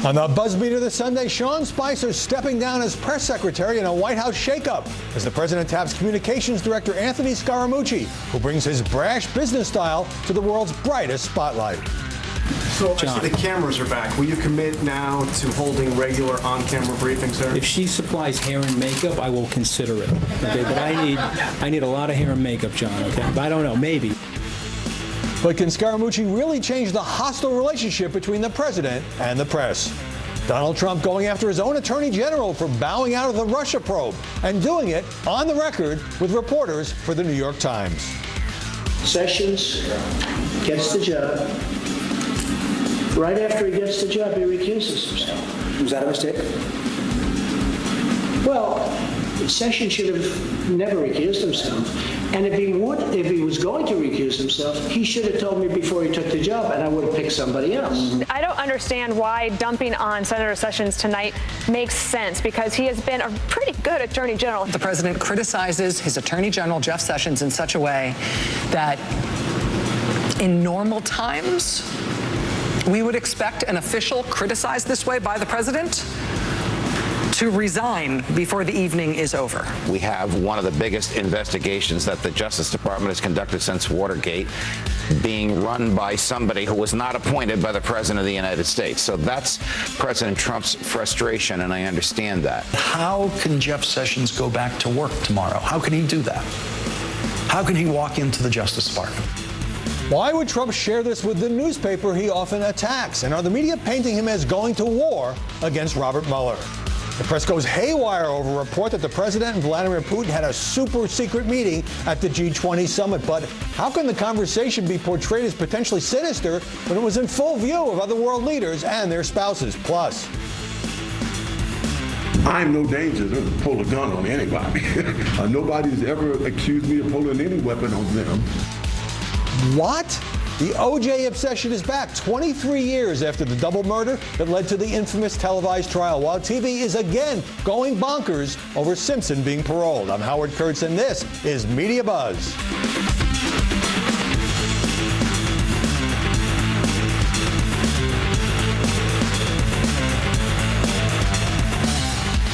On the buzz meter this Sunday, Sean Spicer stepping down as press secretary in a White House shakeup as the president taps communications director Anthony Scaramucci, who brings his brash business style to the world's brightest spotlight. So I see the cameras are back. Will you commit now to holding regular on-camera briefings, sir? If she supplies hair and makeup, I will consider it. Okay, but I need a lot of hair and makeup, John. Okay, but I don't know, maybe. But can Scaramucci really change the hostile relationship between the president and the press? Donald Trump going after his own attorney general for bowing out of the Russia probe and doing it on the record with reporters for the New York Times. Sessions gets the job. Right after he gets the job, he recuses himself. Was that a mistake? Well, Sessions should have never recused himself. And if he was going to recuse himself, he should have told me before he took the job, and I would have picked somebody else. I don't understand why dumping on Senator Sessions tonight makes sense, because he has been a pretty good attorney general. The president criticizes his attorney general, Jeff Sessions, in such a way that in normal times, we would expect an official criticized this way by the president to resign before the evening is over. We have one of the biggest investigations that the Justice Department has conducted since Watergate being run by somebody who was not appointed by the President of the United States. So that's President Trump's frustration, and I understand that. How can Jeff Sessions go back to work tomorrow? How can he do that? How can he walk into the Justice Department? Why would Trump share this with the newspaper he often attacks? And are the media painting him as going to war against Robert Mueller? The press goes haywire over a report that the president and Vladimir Putin had a super secret meeting at the G20 summit. But how can the conversation be portrayed as potentially sinister when it was in full view of other world leaders and their spouses? Plus, I'm no danger to pull a gun on anybody. Nobody's ever accused me of pulling any weapon on them. What? The OJ obsession is back 23 years after the double murder that led to the infamous televised trial, while TV is again going bonkers over Simpson being paroled. I'm Howard Kurtz, and this is Media Buzz.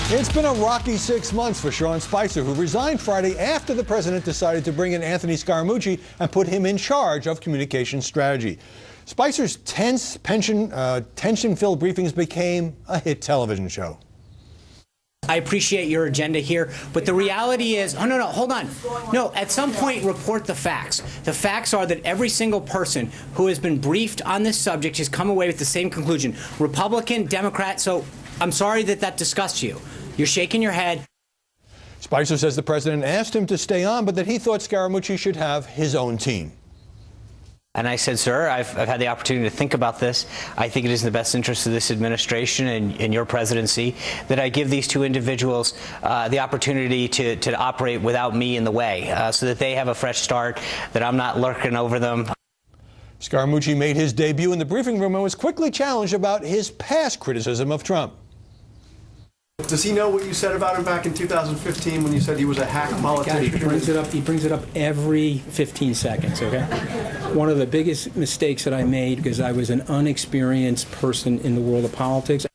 It's been a rocky 6 months for Sean Spicer, who resigned Friday after the president decided to bring in Anthony Scaramucci and put him in charge of communication strategy. Spicer's tense, tension-filled briefings became a hit television show. I appreciate your agenda here, but the reality is, oh, no, hold on. No, at some point, report the facts. The facts are that every single person who has been briefed on this subject has come away with the same conclusion. Republican, Democrat, so I'm sorry that disgusts you. You're shaking your head. Spicer says the president asked him to stay on, but that he thought Scaramucci should have his own team. And I said, sir, I've had the opportunity to think about this. I think it is in the best interest of this administration and your presidency that I give these two individuals the opportunity to operate without me in the way, so that they have a fresh start, that I'm not lurking over them. Scaramucci made his debut in the briefing room and was quickly challenged about his past criticism of Trump. Does he know what you said about him back in 2015 when you said he was a hack politician? God, he brings it up every 15 seconds, okay? One of the biggest mistakes that I made, because I was an unexperienced person in the world of politics.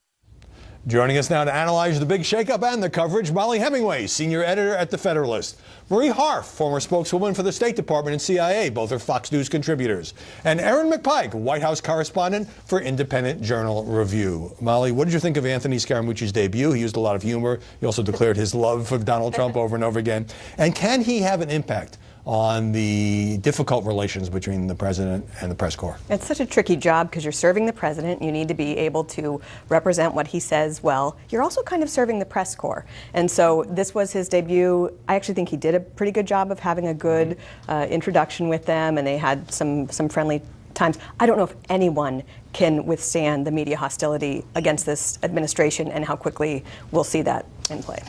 Joining us now to analyze the big shakeup and the coverage, Molly Hemingway, senior editor at The Federalist. Marie Harf, former spokeswoman for the State Department and CIA, both are Fox News contributors. And Erin McPike, White House correspondent for Independent Journal Review. Molly, what did you think of Anthony Scaramucci's debut? He used a lot of humor. He also declared his love for Donald Trump over and over again. And can he have an impact on the difficult relations between the president and the press corps? It's such a tricky job because you're serving the president. You need to be able to represent what he says well. You're also kind of serving the press corps. And so this was his debut. I actually think he did a pretty good job of having a good introduction with them, and they had some friendly times. I don't know if anyone can withstand the media hostility against this administration and how quickly we'll see that in play.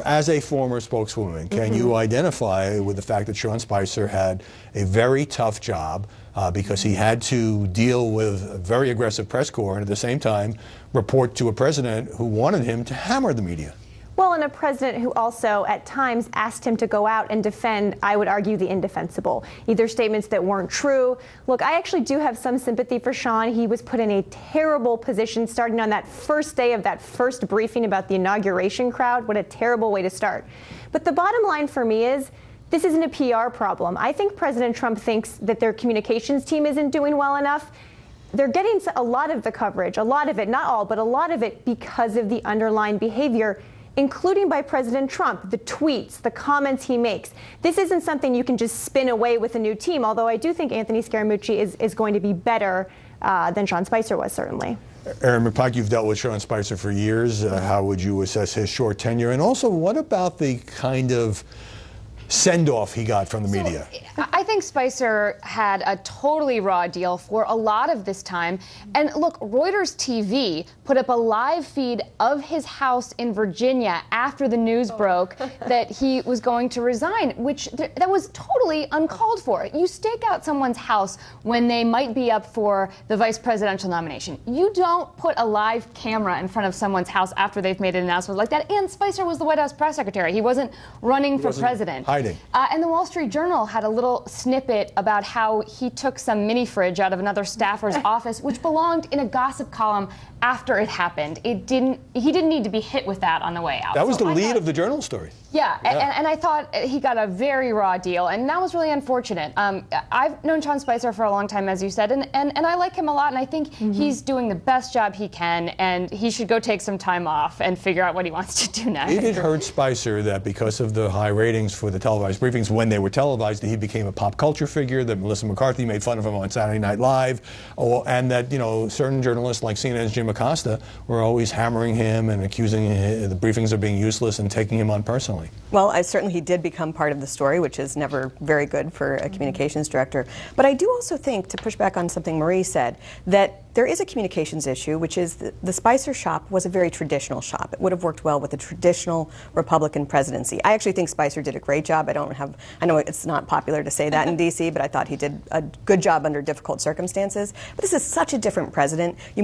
As a former spokeswoman, can you identify with the fact that Sean Spicer had a very tough job because he had to deal with a very aggressive press corps and at the same time report to a president who wanted him to hammer the media? Well, and a president who also at times asked him to go out and defend, I would argue, the indefensible, either statements that weren't true. Look, I actually do have some sympathy for Sean. He was put in a terrible position starting on that first day of that first briefing about the inauguration crowd. What a terrible way to start. But the bottom line for me is, this isn't a PR problem. I think President Trump thinks that their communications team isn't doing well enough. They're getting a lot of the coverage, a lot of it, not all, but a lot of it because of the underlying behavior, including by President Trump, the tweets, the comments he makes. This isn't something you can just spin away with a new team, although I do think Anthony Scaramucci is going to be better than Sean Spicer was, certainly. Aaron McPike, you've dealt with Sean Spicer for years. How would you assess his short tenure? And also, what about the kind of send-off he got from the media? I think Spicer had a totally raw deal for a lot of this time. And look, Reuters TV put up a live feed of his house in Virginia after the news broke that he was going to resign, which that was totally uncalled for. You stake out someone's house when they might be up for the vice presidential nomination. You don't put a live camera in front of someone's house after they've made an announcement like that. And Spicer was the White House press secretary. He wasn't running for president. And the Wall Street Journal had a little snippet about how he took some mini fridge out of another staffer's office, which belonged in a gossip column after it happened. He didn't need to be hit with that on the way out. That was the lead of the Journal story. Yeah. And I thought he got a very raw deal, and that was really unfortunate. I've known Sean Spicer for a long time, as you said, and I like him a lot, and I think he's doing the best job he can, and he should go take some time off and figure out what he wants to do next. It hurt Spicer that because of the high ratings for the televised briefings, when they were televised, he became a pop culture figure, that Melissa McCarthy made fun of him on Saturday Night Live, and that, certain journalists like CNN's Jim Acosta were always hammering him and accusing the briefings of being useless and taking him on personally. Well, certainly he did become part of the story, which is never very good for a communications director. But I do also think, to push back on something Marie said, that there is a communications issue, which is the Spicer shop was a very traditional shop. It would have worked well with a traditional Republican presidency. I actually think Spicer did a great job. I know it's not popular to say that in D.C., but I thought he did a good job under difficult circumstances. But this is such a different president. You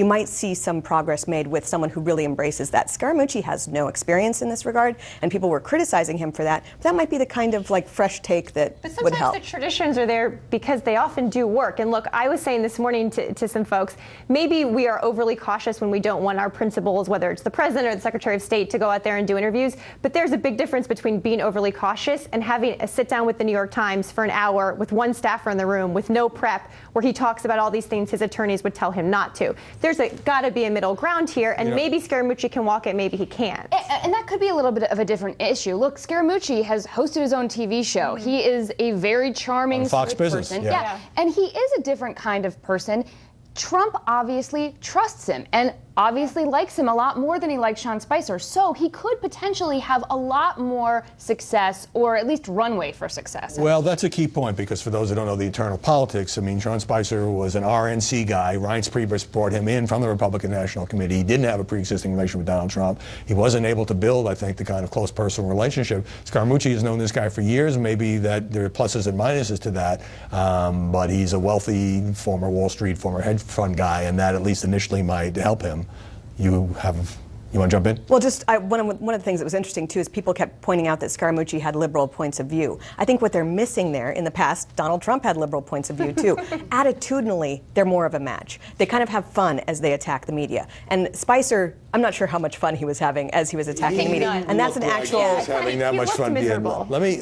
might see some progress made with someone who really embraces that. Scaramucci has no experience in this regard, and people were criticizing him for that. But that might be the kind of fresh take that would help. But sometimes the traditions are there because they often do work. And look, I was saying this morning to some folks, maybe we are overly cautious when we don't want our principals, whether it's the president or the Secretary of State, to go out there and do interviews. But there's a big difference between being overly cautious and having a sit down with the New York Times for an hour with one staffer in the room with no prep, where he talks about all these things his attorneys would tell him not to. There's got to be a middle ground here, and maybe Scaramucci can walk it, maybe he can't. And that could be a little bit of a different issue. Look, Scaramucci has hosted his own TV show. He is a very charming Fox Business person. Yeah. And he is a different kind of person. Trump obviously trusts him and obviously likes him a lot more than he likes Sean Spicer. So he could potentially have a lot more success, or at least runway for success. Well, that's a key point, because for those who don't know the internal politics, Sean Spicer was an RNC guy. Reince Priebus brought him in from the Republican National Committee. He didn't have a pre-existing relationship with Donald Trump. He wasn't able to build, I think, the kind of close personal relationship. Scaramucci has known this guy for years. Maybe that there are pluses and minuses to that, but he's a wealthy former Wall Street, former hedge fund guy, and that at least initially might help him. You want to jump in? Well, one of the things that was interesting, too, is people kept pointing out that Scaramucci had liberal points of view. I think what they're missing there, in the past, Donald Trump had liberal points of view, too. Attitudinally, they're more of a match. They kind of have fun as they attack the media. And Spicer, I'm not sure how much fun he was having as he was attacking the media. And that's an actual... He was having that much fun. Let me...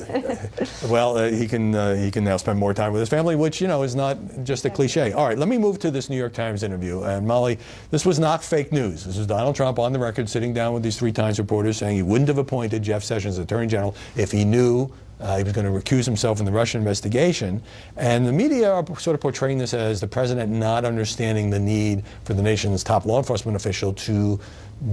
he can now spend more time with his family, which, is not just a cliche. All right, let me move to this New York Times interview. And Molly, this was not fake news. This is Donald Trump on the record sitting down with these 3 Times reporters saying he wouldn't have appointed Jeff Sessions as Attorney General if he knew he was going to recuse himself in the Russian investigation. And the media are sort of portraying this as the president not understanding the need for the nation's top law enforcement official to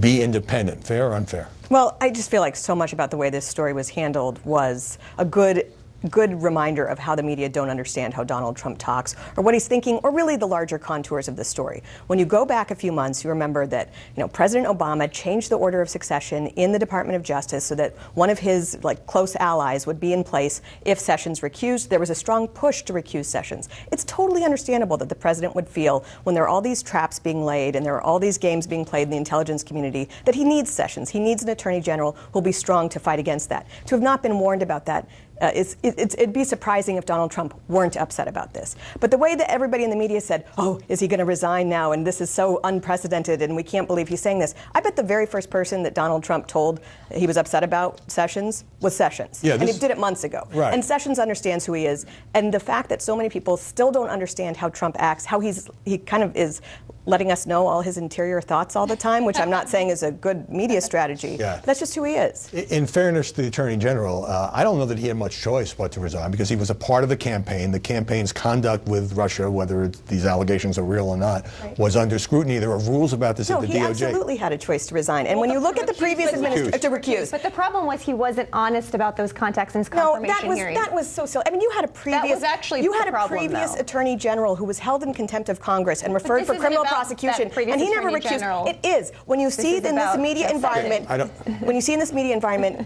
be independent. Fair or unfair? Well, I just feel like so much about the way this story was handled was a good good reminder of how the media don't understand how Donald Trump talks or what he's thinking or really the larger contours of the story. When you go back a few months, you remember that President Obama changed the order of succession in the Department of Justice so that one of his close allies would be in place if Sessions recused. There was a strong push to recuse Sessions. It's totally understandable that the president would feel when there are all these traps being laid and there are all these games being played in the intelligence community that he needs Sessions. He needs an attorney general who will be strong to fight against that. To have not been warned about that, it'd be surprising if Donald Trump weren't upset about this. But the way that everybody in the media said, oh, is he going to resign now? And this is so unprecedented and we can't believe he's saying this. I bet the very first person that Donald Trump told he was upset about Sessions was Sessions. Yeah, and he did it months ago. Right. And Sessions understands who he is. And the fact that so many people still don't understand how Trump acts, how he kind of is letting us know all his interior thoughts all the time, which I'm not saying is a good media strategy. Yeah. That's just who he is. In fairness to the Attorney General, I don't know that he had much choice but to resign because he was a part of the campaign. The campaign's conduct with Russia, whether these allegations are real or not, was under scrutiny. There are rules about this at the DOJ. No, he absolutely had a choice to resign. And when you look at the previous administration, to recuse. But the problem was he wasn't honest about those contacts in his confirmation hearing. That was so silly. I mean, you had a previous Attorney General who was held in contempt of Congress and referred for criminal prosecution, and he never recused. It is. When you see in this media environment,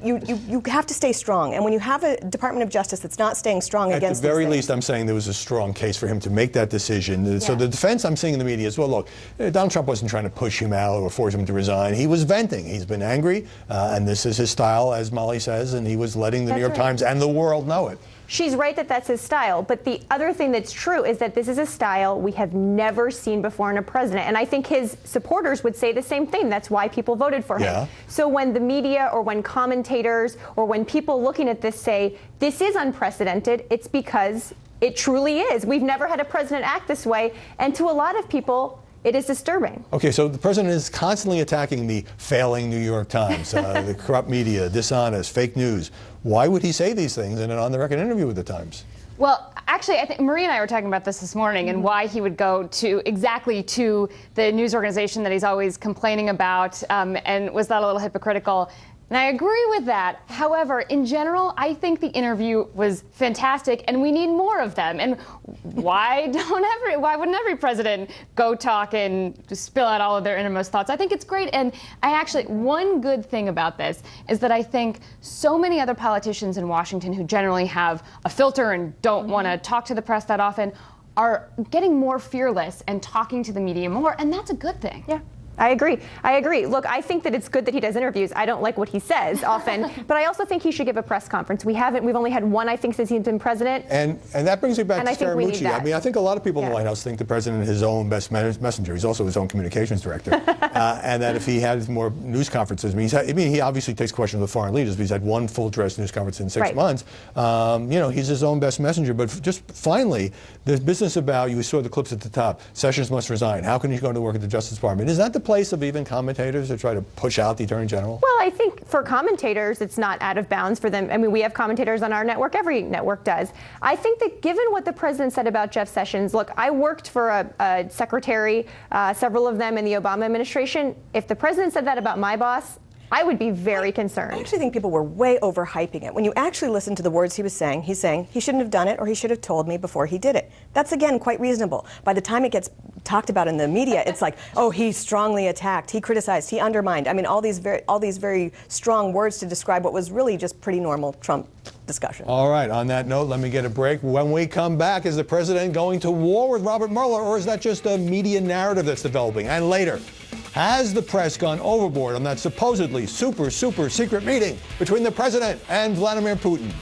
you have to stay strong. And when you have a Department of Justice that's not staying strong against At the very least, I'm saying there was a strong case for him to make that decision. Yeah. So the defense I'm seeing in the media is, well, look, Donald Trump wasn't trying to push him out or force him to resign. He was venting. He's been angry, and this is his style, as Molly says, and he was letting the New York Times and the world know it. She's right that that's his style, but the other thing that's true is that this is a style we have never seen before in a president, and I think his supporters would say the same thing. That's why people voted for him. Yeah. So when the media or when commentators or when people looking at this say this is unprecedented, it's because it truly is. We've never had a president act this way, and to a lot of people, it is disturbing. Okay, so the president is constantly attacking the failing New York Times, the corrupt media, dishonest, fake news. Why would he say these things in an on-the-record interview with the Times? Well, actually, I think Marie and I were talking about this morning and why he would go to the news organization that he's always complaining about, and was that a little hypocritical? And I agree with that. However, in general, I think the interview was fantastic, and we need more of them. And why wouldn't every president go talk and just spill out all of their innermost thoughts? I think it's great. And one good thing about this is that I think so many other politicians in Washington who generally have a filter and don't want to talk to the press that often are getting more fearless and talking to the media more, and that's a good thing. Yeah. I agree. Look, I think that it's good that he does interviews. I don't like what he says often, but I also think he should give a press conference. We've only had one, I think, since he's been president. And that brings me back to Scaramucci. I mean, I think a lot of people in the White House think the president is his own best messenger. He's also his own communications director. And that if he had more news conferences, he obviously takes questions with foreign leaders, but he's had one full-dress news conference in 6 months. He's his own best messenger. But just finally, there's business about, you saw the clips at the top, Sessions must resign. How can he go to work at the Justice Department? Is that the place of even commentators to try to push out the Attorney General? Well, I think for commentators, it's not out of bounds for them. I mean, we have commentators on our network. Every network does. I think that given what the president said about Jeff Sessions, look, I worked for a secretary, several of them in the Obama administration. If the president said that about my boss, I would be very concerned. I actually think people were way overhyping it. When you actually listen to the words he was saying, he's saying he shouldn't have done it or he should have told me before he did it. That's, again, quite reasonable. By the time it gets talked about in the media, it's like, oh, he strongly attacked, he criticized, he undermined. I mean, all these very strong words to describe what was really just pretty normal Trump discussion. All right, on that note, let me get a break. When we come back, is the president going to war with Robert Mueller, or is that just a media narrative that's developing? And later, has the press gone overboard on that supposedly super secret meeting between the president and Vladimir Putin?